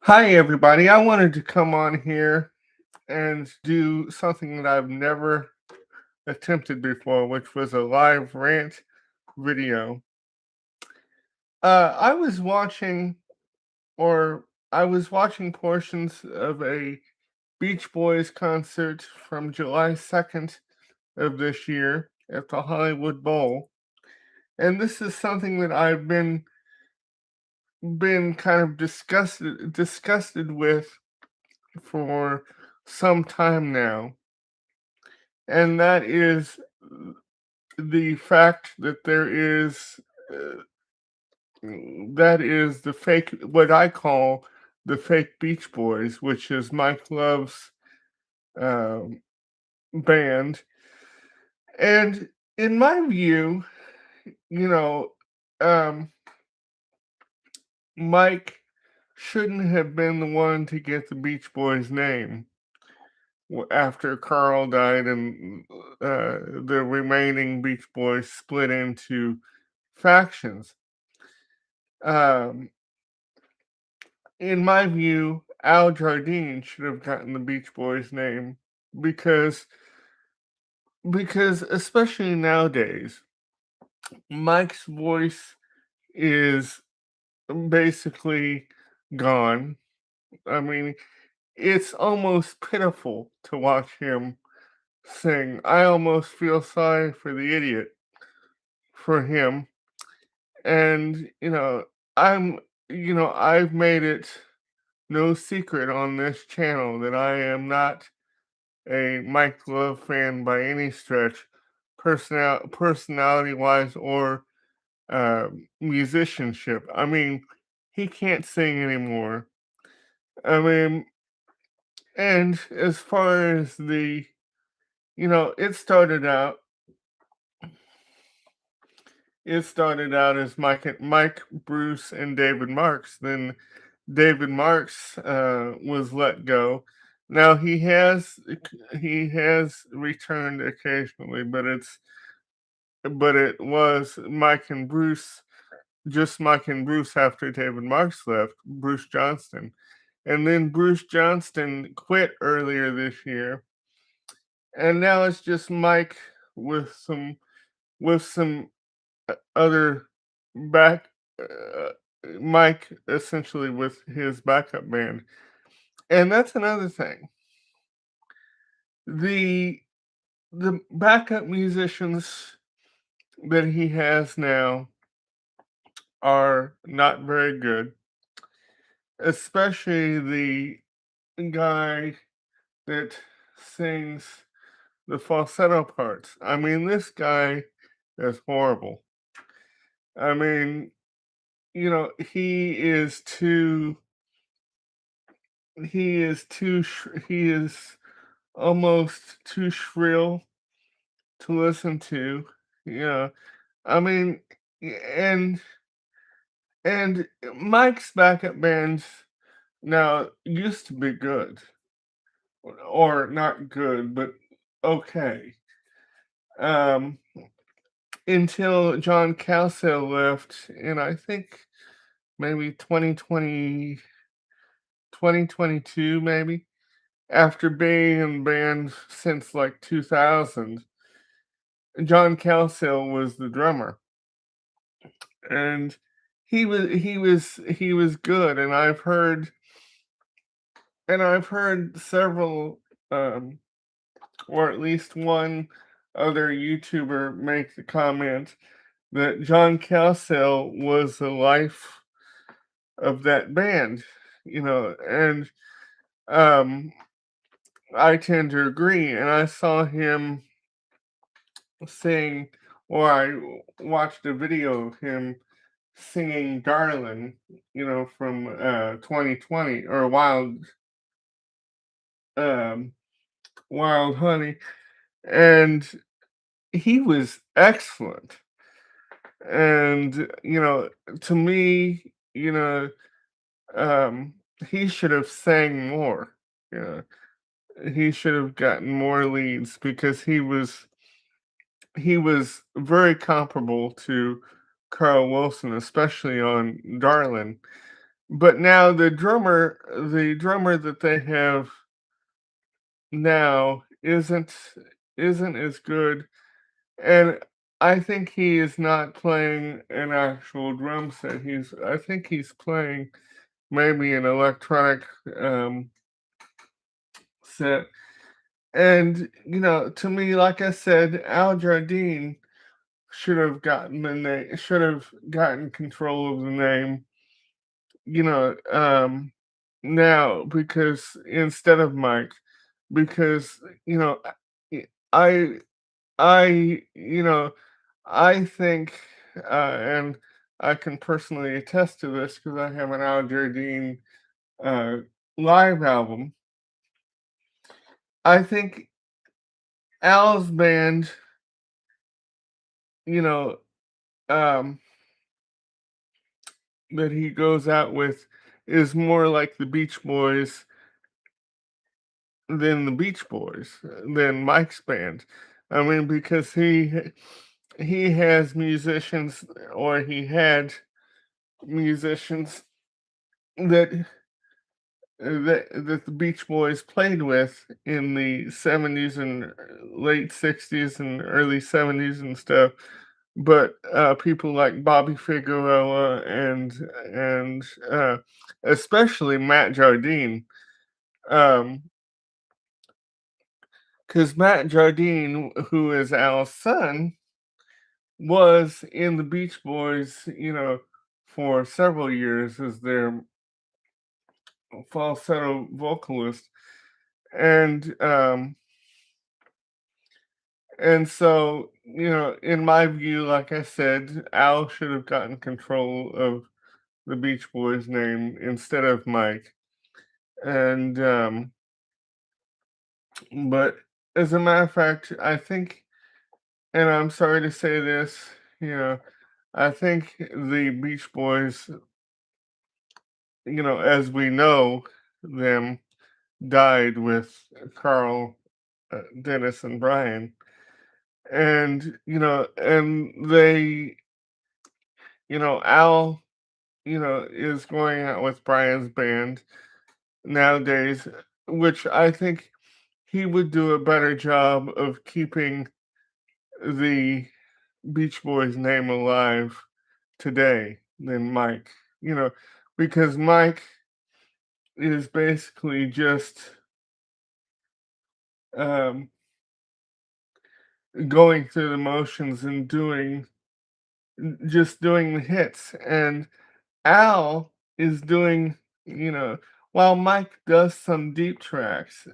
Hi, everybody. I wanted to come on here and do something that I've never attempted before, which was a live rant video. I was watching, or I was watching portions of a Beach Boys concert from July 2nd of this year at the Hollywood Bowl. And this is something that I've been kind of disgusted with for some time now, and that is the fact that there is uh, that is the fake, what I call the fake Beach Boys, which is Mike Love's um, band. And in my view, you know, um, Mike shouldn't have been the one to get the Beach Boys name after Carl died and the remaining Beach Boys split into factions. Um, in my view, Al Jardine should have gotten the Beach Boys name because because especially nowadays, Mike's voice is basically gone. I mean, it's almost pitiful to watch him sing. I almost feel sorry for the idiot for him. And I've made it no secret on this channel that I am not a Mike Love fan by any stretch, personality wise or musicianship. I mean, he can't sing anymore. I mean, and as far as it started out as Mike, Bruce, and David Marks. Then David Marks was let go. Now he has returned occasionally, but it was Mike and Bruce, just Mike and Bruce after David Marks left, Bruce Johnston. And then Bruce Johnston quit earlier this year. And now it's just Mike with some other back Mike essentially with his backup band. And that's another thing. The the backup musicians that he has now are not very good, especially the guy that sings the falsetto parts. I mean, this guy is horrible. I mean, he is almost too shrill to listen to. Yeah. I mean, and Mike's backup bands now used to be good, or not good, but okay. Um, until John Calso left in, I think, maybe 2022, maybe, after being in the band since like 2000. John Calso was the drummer, and he was good, and I've heard several, um, or at least one other YouTuber make the comment that John Cowsill was the life of that band, and um, I tend to agree. And I saw him sing, or I watched a video of him singing "Darlin'," from 2020, or um, Wild Honey, and he was excellent. And to me, um, he should have sang more. You know, he should have gotten more leads because he was very comparable to Carl Wilson, especially on "Darlin'." But now the drummer that they have now isn't as good, and I think he is not playing an actual drum set. I think he's playing maybe an electronic um, set. And to me, like I said, Al Jardine should have gotten control of the name. You know, now because instead of Mike, because I I I think, and I can personally attest to this because I have an Al Jardine uh, live album. I think Al's band, you know, um, that he goes out with is more like the Beach Boys than the Beach Boys, than Mike's band. I mean, because he has musicians, or he had musicians that that the Beach Boys played with in the 70s and late 60s and early 70s and stuff. But people like Bobby Figueroa and especially Matt Jardine, um, because Matt Jardine, who is Al's son, was in the Beach Boys, for several years as their falsetto vocalist, and so in my view, like I said, Al should have gotten control of the Beach Boys name instead of Mike, and but as a matter of fact, I think, and I'm sorry to say this, you know, I think the Beach Boys, as we know them, died with Carl, Dennis, and Brian. And, Al, is going out with Brian's band nowadays, which I think he would do a better job of keeping the Beach Boys name alive today than Mike, you know, because Mike is basically just um, going through the motions and doing the hits. And Al is doing, while Mike does some deep tracks,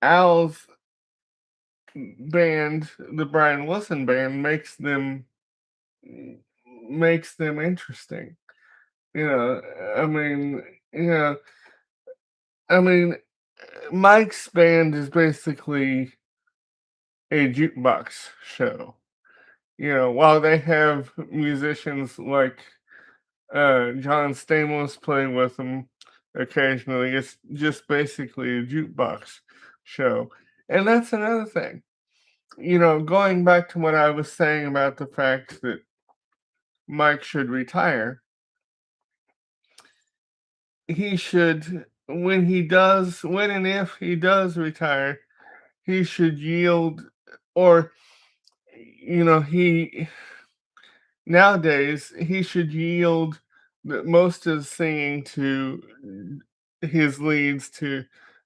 Al's band, the Brian Wilson band, makes them interesting. You know, I mean, you know, I mean, Mike's band is basically a jukebox show. While they have musicians like John Stamos play with them occasionally, it's just basically a jukebox show. And that's another thing. Going back to what I was saying about the fact that Mike should retire, he should, when and if he does retire, he should yield, or, he nowadays he should yield most of the singing to his leads to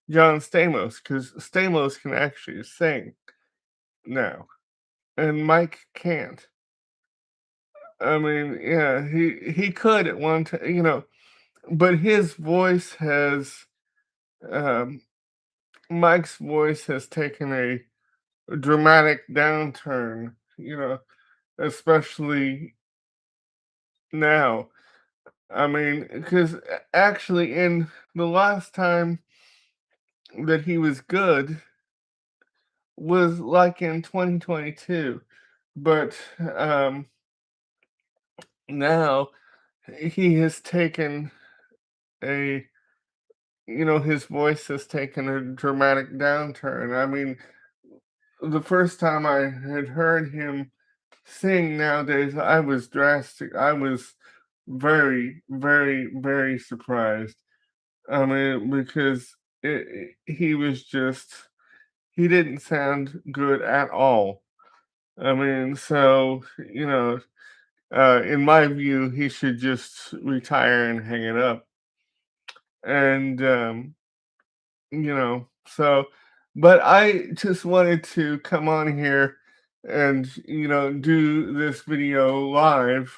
John Stamos, because Stamos can actually sing now, and Mike can't. I mean, yeah, he could at one time, but his voice has, um, Mike's voice has taken a dramatic downturn, especially now. I mean, because actually, in the last time that he was good was like in 2022, but now he has taken a, his voice has taken a dramatic downturn. I mean, the first time I had heard him sing nowadays, I was drastic. I was very, very, very surprised. I mean, because he was just, he didn't sound good at all. I mean, so, in my view, he should just retire and hang it up. And, so, but I just wanted to come on here and, do this video live,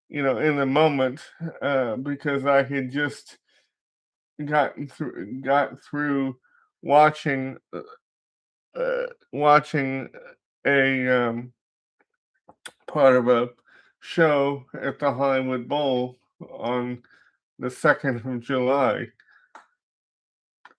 in the moment, because I had just got through watching watching a part of a show at the Hollywood Bowl on the 2nd of July,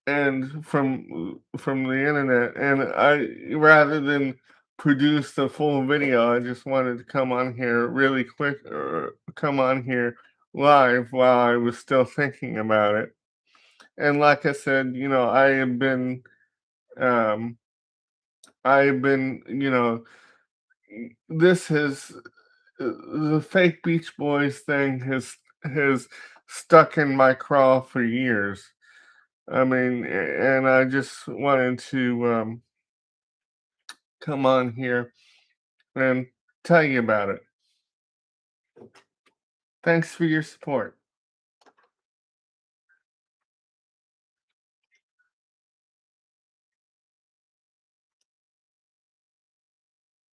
and from the internet, and I, rather than produce the full video, I just wanted to come on here really quick, or come on here live while I was still thinking about it. And like I said, um I've been, this has the fake Beach Boys thing has stuck in my craw for years. I mean, and I just wanted to come on here and tell you about it. Thanks for your support.